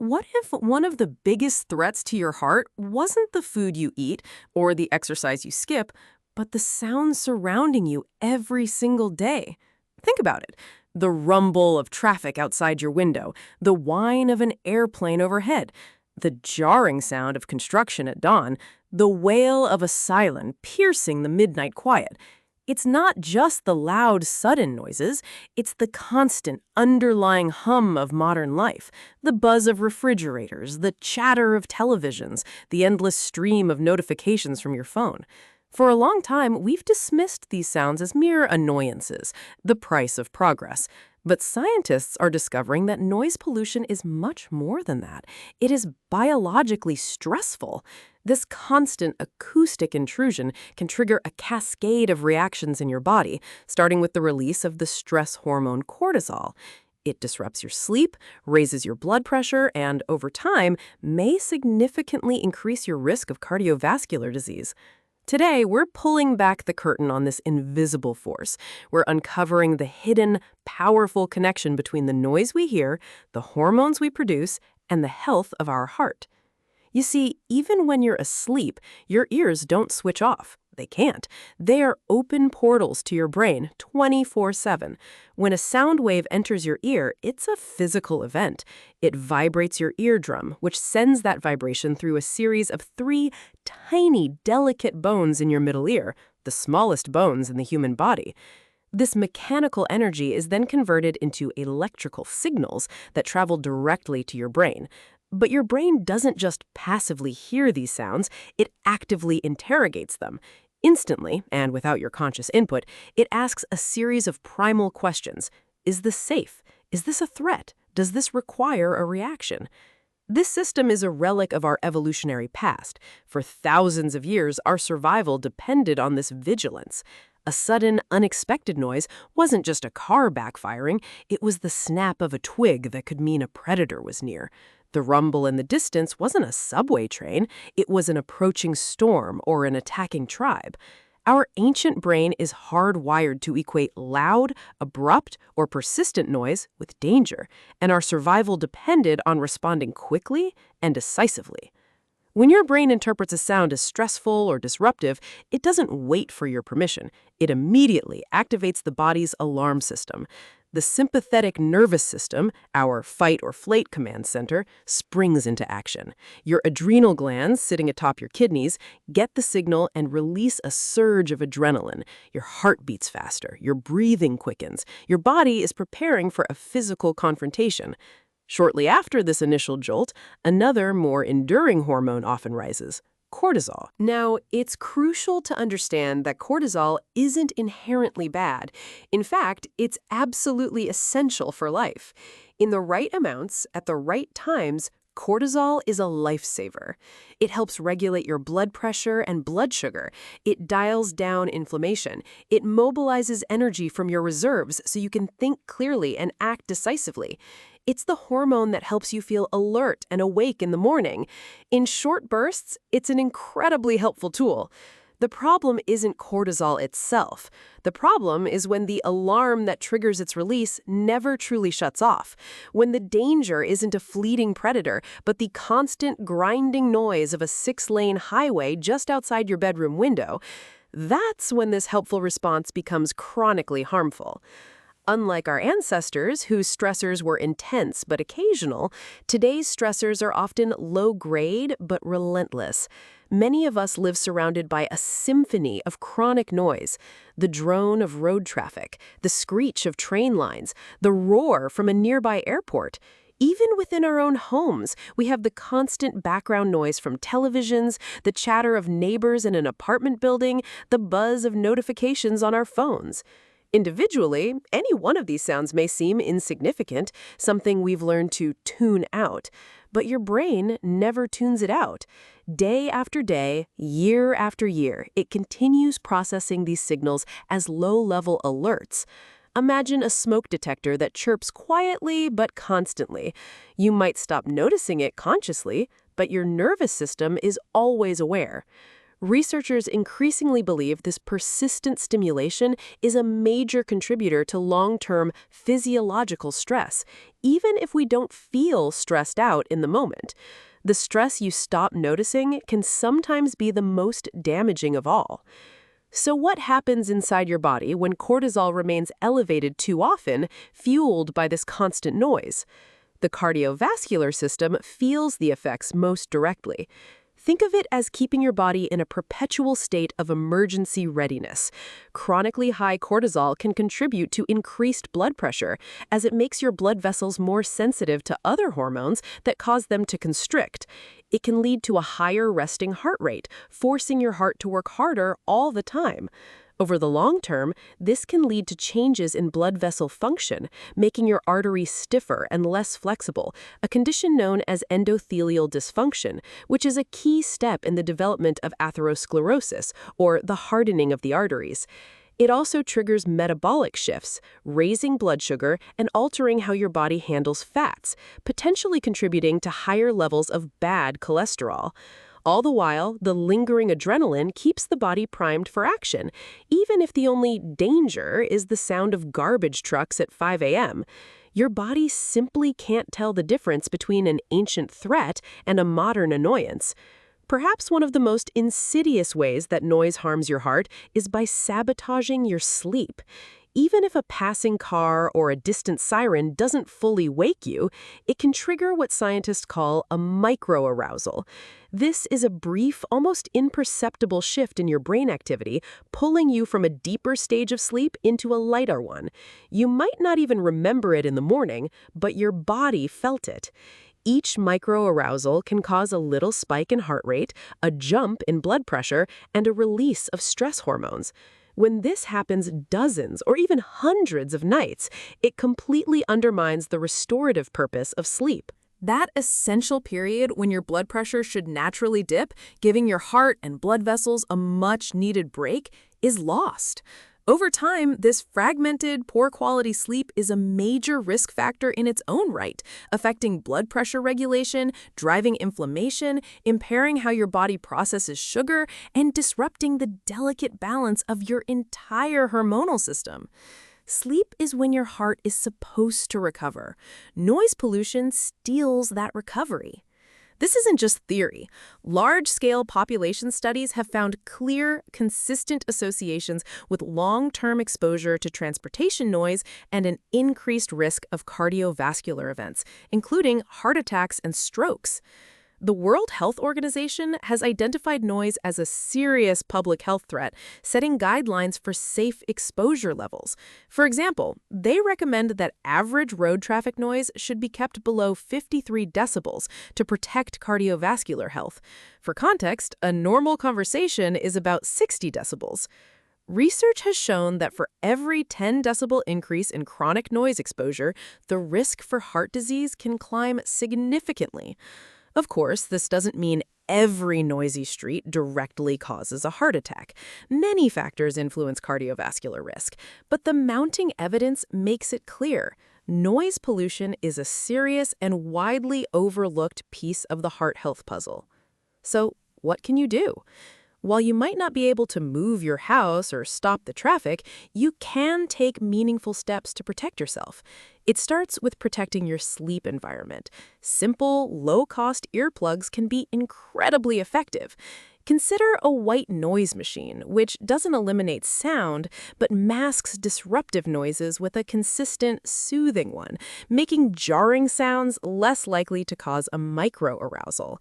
What if one of the biggest threats to your heart wasn't the food you eat or the exercise you skip, but the sounds surrounding you every single day? Think about it. The rumble of traffic outside your window, the whine of an airplane overhead, the jarring sound of construction at dawn, the wail of a siren piercing the midnight quiet. It's not just the loud, sudden noises, it's the constant, underlying hum of modern life, the buzz of refrigerators, the chatter of televisions, the endless stream of notifications from your phone. For a long time, we've dismissed these sounds as mere annoyances, the price of progress. But scientists are discovering that noise pollution is much more than that. It is biologically stressful. This constant acoustic intrusion can trigger a cascade of reactions in your body, starting with the release of the stress hormone cortisol. It disrupts your sleep, raises your blood pressure, and over time may significantly increase your risk of cardiovascular disease. Today, we're pulling back the curtain on this invisible force. We're uncovering the hidden, powerful connection between the noise we hear, the hormones we produce, and the health of our heart. You see, even when you're asleep, your ears don't switch off. They can't. They are open portals to your brain 24/7. When a sound wave enters your ear, it's a physical event. It vibrates your eardrum, which sends that vibration through a series of 3 tiny, delicate bones in your middle ear, the smallest bones in the human body. This mechanical energy is then converted into electrical signals that travel directly to your brain. But your brain doesn't just passively hear these sounds, it actively interrogates them. Instantly, and without your conscious input, it asks a series of primal questions. Is this safe? Is this a threat? Does this require a reaction? This system is a relic of our evolutionary past. For thousands of years, our survival depended on this vigilance. A sudden, unexpected noise wasn't just a car backfiring, it was the snap of a twig that could mean a predator was near. The rumble in the distance wasn't a subway train, it was an approaching storm or an attacking tribe. Our ancient brain is hardwired to equate loud, abrupt, or persistent noise with danger, and our survival depended on responding quickly and decisively. When your brain interprets a sound as stressful or disruptive, it doesn't wait for your permission. It immediately activates the body's alarm system. The sympathetic nervous system, our fight or flight command center, springs into action. Your adrenal glands, sitting atop your kidneys, get the signal and release a surge of adrenaline. Your heart beats faster, your breathing quickens, your body is preparing for a physical confrontation. Shortly after this initial jolt, another, more enduring hormone often rises: cortisol. Now, it's crucial to understand that cortisol isn't inherently bad. In fact, it's absolutely essential for life. In the right amounts, at the right times, cortisol is a lifesaver. It helps regulate your blood pressure and blood sugar. It dials down inflammation. It mobilizes energy from your reserves so you can think clearly and act decisively. It's the hormone that helps you feel alert and awake in the morning. In short bursts, it's an incredibly helpful tool. The problem isn't cortisol itself. The problem is when the alarm that triggers its release never truly shuts off, when the danger isn't a fleeting predator, but the constant grinding noise of a 6-lane highway just outside your bedroom window. That's when this helpful response becomes chronically harmful. Unlike our ancestors, whose stressors were intense but occasional, today's stressors are often low-grade but relentless. Many of us live surrounded by a symphony of chronic noise: the drone of road traffic, the screech of train lines, the roar from a nearby airport. Even within our own homes, we have the constant background noise from televisions, the chatter of neighbors in an apartment building, the buzz of notifications on our phones. Individually, any one of these sounds may seem insignificant, something we've learned to tune out. But your brain never tunes it out. Day after day, year after year, it continues processing these signals as low-level alerts. Imagine a smoke detector that chirps quietly but constantly. You might stop noticing it consciously, but your nervous system is always aware. Researchers increasingly believe this persistent stimulation is a major contributor to long-term physiological stress, even if we don't feel stressed out in the moment. The stress you stop noticing can sometimes be the most damaging of all. So what happens inside your body when cortisol remains elevated too often, fueled by this constant noise? The cardiovascular system feels the effects most directly. Think of it as keeping your body in a perpetual state of emergency readiness. Chronically high cortisol can contribute to increased blood pressure, as it makes your blood vessels more sensitive to other hormones that cause them to constrict. It can lead to a higher resting heart rate, forcing your heart to work harder all the time. Over the long term, this can lead to changes in blood vessel function, making your arteries stiffer and less flexible, a condition known as endothelial dysfunction, which is a key step in the development of atherosclerosis, or the hardening of the arteries. It also triggers metabolic shifts, raising blood sugar and altering how your body handles fats, potentially contributing to higher levels of bad cholesterol. All the while, the lingering adrenaline keeps the body primed for action, even if the only danger is the sound of garbage trucks at 5 a.m. Your body simply can't tell the difference between an ancient threat and a modern annoyance. Perhaps one of the most insidious ways that noise harms your heart is by sabotaging your sleep. Even if a passing car or a distant siren doesn't fully wake you, it can trigger what scientists call a microarousal. This is a brief, almost imperceptible shift in your brain activity, pulling you from a deeper stage of sleep into a lighter one. You might not even remember it in the morning, but your body felt it. Each microarousal can cause a little spike in heart rate, a jump in blood pressure, and a release of stress hormones. When this happens dozens or even hundreds of nights, it completely undermines the restorative purpose of sleep. That essential period when your blood pressure should naturally dip, giving your heart and blood vessels a much-needed break, is lost. Over time, this fragmented, poor-quality sleep is a major risk factor in its own right, affecting blood pressure regulation, driving inflammation, impairing how your body processes sugar, and disrupting the delicate balance of your entire hormonal system. Sleep is when your heart is supposed to recover. Noise pollution steals that recovery. This isn't just theory. Large-scale population studies have found clear, consistent associations with long-term exposure to transportation noise and an increased risk of cardiovascular events, including heart attacks and strokes. The World Health Organization has identified noise as a serious public health threat, setting guidelines for safe exposure levels. For example, they recommend that average road traffic noise should be kept below 53 decibels to protect cardiovascular health. For context, a normal conversation is about 60 decibels. Research has shown that for every 10 decibel increase in chronic noise exposure, the risk for heart disease can climb significantly. Of course, this doesn't mean every noisy street directly causes a heart attack. Many factors influence cardiovascular risk, but the mounting evidence makes it clear. Noise pollution is a serious and widely overlooked piece of the heart health puzzle. So, what can you do? While you might not be able to move your house or stop the traffic, you can take meaningful steps to protect yourself. It starts with protecting your sleep environment. Simple, low-cost earplugs can be incredibly effective. Consider a white noise machine, which doesn't eliminate sound, but masks disruptive noises with a consistent, soothing one, making jarring sounds less likely to cause a microarousal.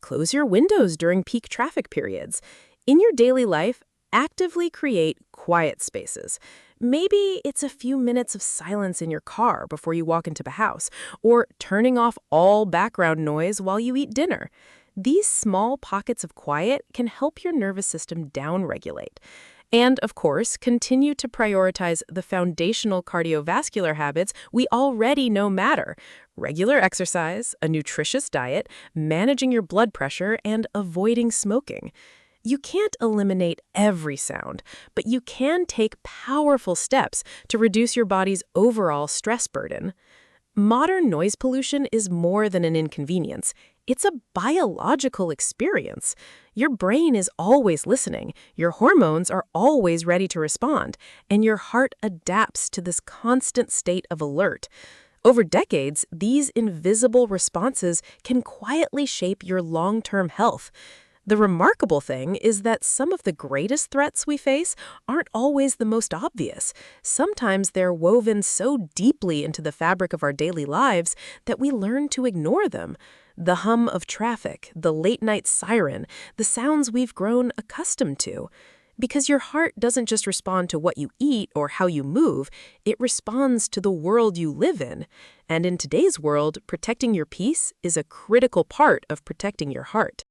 Close your windows during peak traffic periods. In your daily life, actively create quiet spaces. Maybe it's a few minutes of silence in your car before you walk into the house, or turning off all background noise while you eat dinner. These small pockets of quiet can help your nervous system downregulate. And, of course, continue to prioritize the foundational cardiovascular habits we already know matter: regular exercise, a nutritious diet, managing your blood pressure, and avoiding smoking. You can't eliminate every sound, but you can take powerful steps to reduce your body's overall stress burden. Modern noise pollution is more than an inconvenience. It's a biological experience. Your brain is always listening, your hormones are always ready to respond, and your heart adapts to this constant state of alert. Over decades, these invisible responses can quietly shape your long-term health. The remarkable thing is that some of the greatest threats we face aren't always the most obvious. Sometimes they're woven so deeply into the fabric of our daily lives that we learn to ignore them. The hum of traffic, the late-night siren, the sounds we've grown accustomed to. Because your heart doesn't just respond to what you eat or how you move, it responds to the world you live in. And in today's world, protecting your peace is a critical part of protecting your heart.